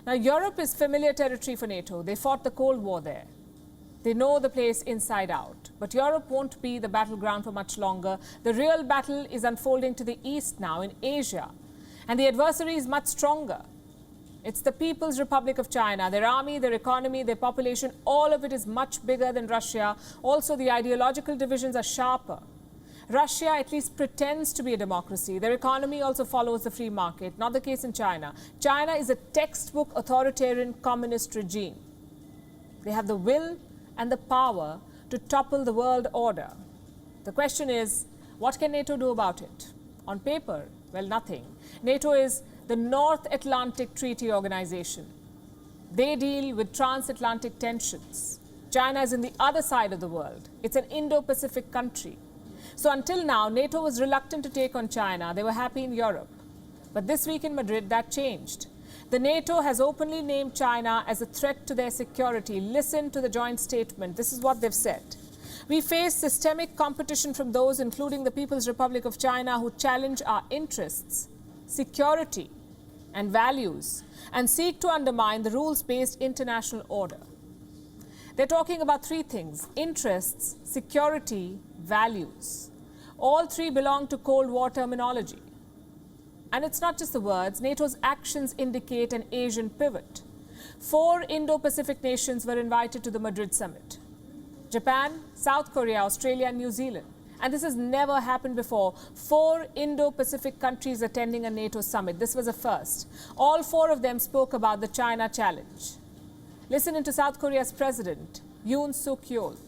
Now, Europe is familiar territory for NATO. They fought the Cold War there. They know the place inside out. But Europe won't be the battleground for much longer. The real battle is unfolding to the east now, in Asia. And the adversary is much stronger. It's the People's Republic of China. Their army, their economy, their population, all of it is much bigger than Russia. Also, the ideological divisions are sharper. Russia at least pretends to be a democracy. Their economy also follows the free market. Not the case in China. China is a textbook authoritarian communist regime. They have the will and the power to topple the world order. The question is, what can NATO do about it? On paper, well, nothing. NATO is the North Atlantic Treaty Organization. They deal with transatlantic tensions. China is in the other side of the world. It's an Indo-Pacific country. So until now, NATO was reluctant to take on China. They were happy in Europe. But this week in Madrid, that changed. The NATO has openly named China as a threat to their security. Listen to the joint statement. This is what they've said. We face systemic competition from those, including the People's Republic of China, who challenge our interests, security, and values, and seek to undermine the rules-based international order. They're talking about three things: interests, security, values. All three belong to Cold War terminology. And it's not just the words. NATO's actions indicate an Asian pivot. 4 Indo-Pacific nations were invited to the Madrid summit: Japan, South Korea, Australia, and New Zealand. And this has never happened before. 4 Indo-Pacific countries attending a NATO summit. This was a first. All 4 of them spoke about the China challenge. Listen into South Korea's president, Yoon Suk-yeol.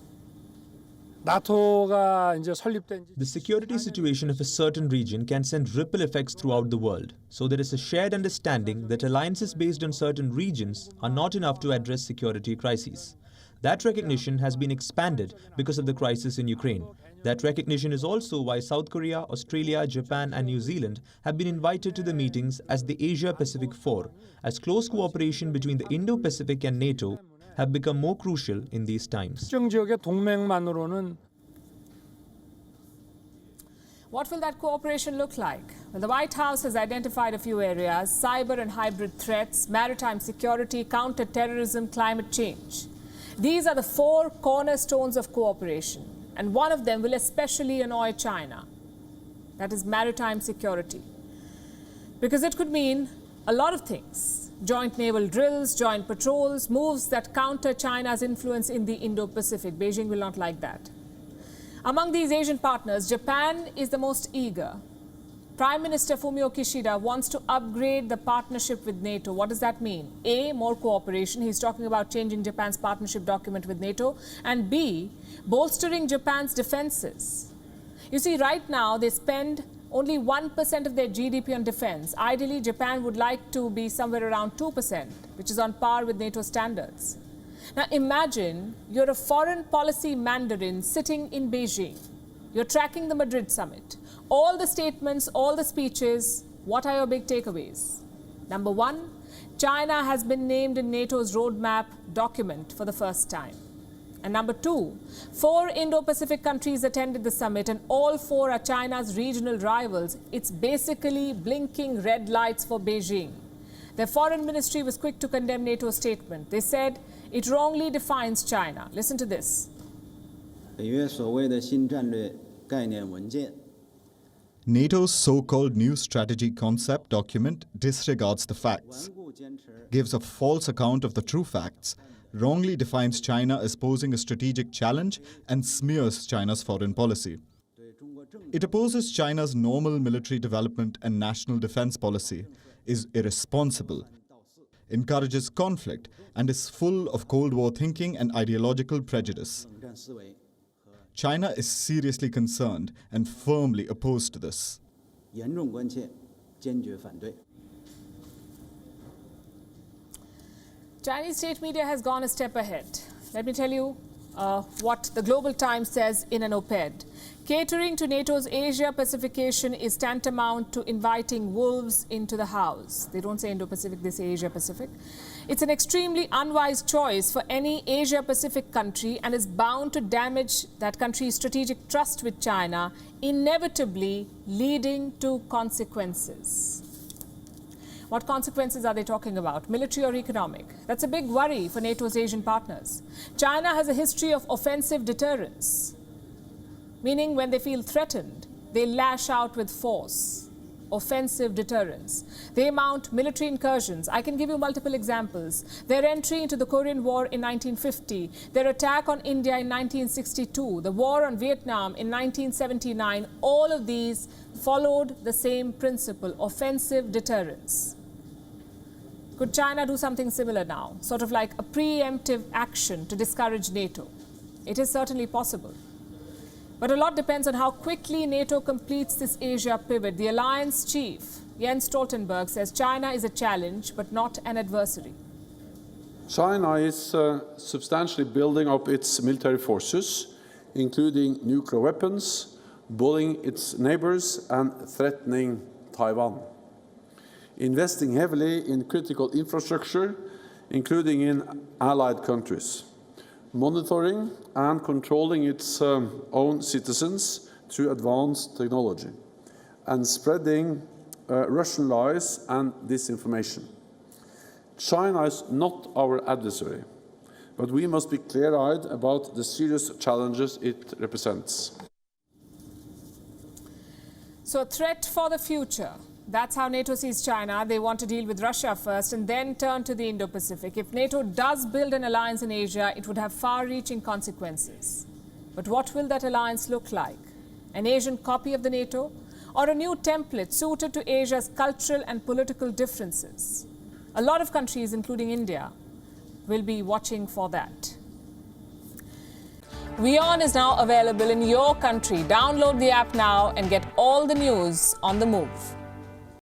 The security situation of a certain region can send ripple effects throughout the world. So there is a shared understanding that alliances based on certain regions are not enough to address security crises. That recognition has been expanded because of the crisis in Ukraine. That recognition is also why South Korea, Australia, Japan and New Zealand have been invited to the meetings as the Asia-Pacific Four, as close cooperation between the Indo-Pacific and NATO have become more crucial in these times. What will that cooperation look like? Well, the White House has identified a few areas: cyber and hybrid threats, maritime security, counter-terrorism, climate change. These are the 4 cornerstones of cooperation, and one of them will especially annoy China. That is maritime security. Because it could mean a lot of things: joint naval drills, joint patrols, moves that counter China's influence in the Indo-Pacific. Beijing will not like that. Among these Asian partners, Japan is the most eager. Prime Minister Fumio Kishida wants to upgrade the partnership with NATO. What does that mean? A, more cooperation. He's talking about changing Japan's partnership document with NATO. And B, bolstering Japan's defenses. You see, right now they spend only 1% of their GDP on defense. Ideally, Japan would like to be somewhere around 2%, which is on par with NATO standards. Now imagine you're a foreign policy mandarin sitting in Beijing. You're tracking the Madrid summit. All the statements, all the speeches, what are your big takeaways? Number 1, China has been named in NATO's roadmap document for the first time. And number 2, 4 Indo-Pacific countries attended the summit, and all 4 are China's regional rivals. It's basically blinking red lights for Beijing. Their foreign ministry was quick to condemn NATO's statement. They said it wrongly defines China. Listen to this. NATO's so-called new strategy concept document disregards the facts, gives a false account of the true facts, wrongly defines China as posing a strategic challenge, and smears China's foreign policy. It opposes China's normal military development and national defense policy, is irresponsible, encourages conflict, and is full of Cold War thinking and ideological prejudice. China is seriously concerned and firmly opposed to this. Chinese state media has gone a step ahead. Let me tell you what the Global Times says in an op-ed. Catering to NATO's Asia-Pacification is tantamount to inviting wolves into the house. They don't say Indo-Pacific, they say Asia-Pacific. It's an extremely unwise choice for any Asia-Pacific country and is bound to damage that country's strategic trust with China, inevitably leading to consequences. What consequences are they talking about, military or economic? That's a big worry for NATO's Asian partners. China has a history of offensive deterrence, meaning when they feel threatened, they lash out with force. Offensive deterrence. They mount military incursions. I can give you multiple examples. Their entry into the Korean War in 1950, their attack on India in 1962, the war on Vietnam in 1979, all of these followed the same principle, offensive deterrence. Could China do something similar now, sort of like a preemptive action to discourage NATO? It is certainly possible. But a lot depends on how quickly NATO completes this Asia pivot. The alliance chief, Jens Stoltenberg, says China is a challenge but not an adversary. China is substantially building up its military forces, including nuclear weapons, bullying its neighbors and threatening Taiwan. Investing heavily in critical infrastructure, including in allied countries. Monitoring and controlling its own citizens through advanced technology, and spreading Russian lies and disinformation. China is not our adversary, but we must be clear-eyed about the serious challenges it represents. So a threat for the future. That's how NATO sees China. They want to deal with Russia first and then turn to the Indo-Pacific. If NATO does build an alliance in Asia, it would have far-reaching consequences. But what will that alliance look like? An Asian copy of the NATO? Or a new template suited to Asia's cultural and political differences? A lot of countries, including India, will be watching for that. WION is now available in your country. Download the app now and get all the news on the move.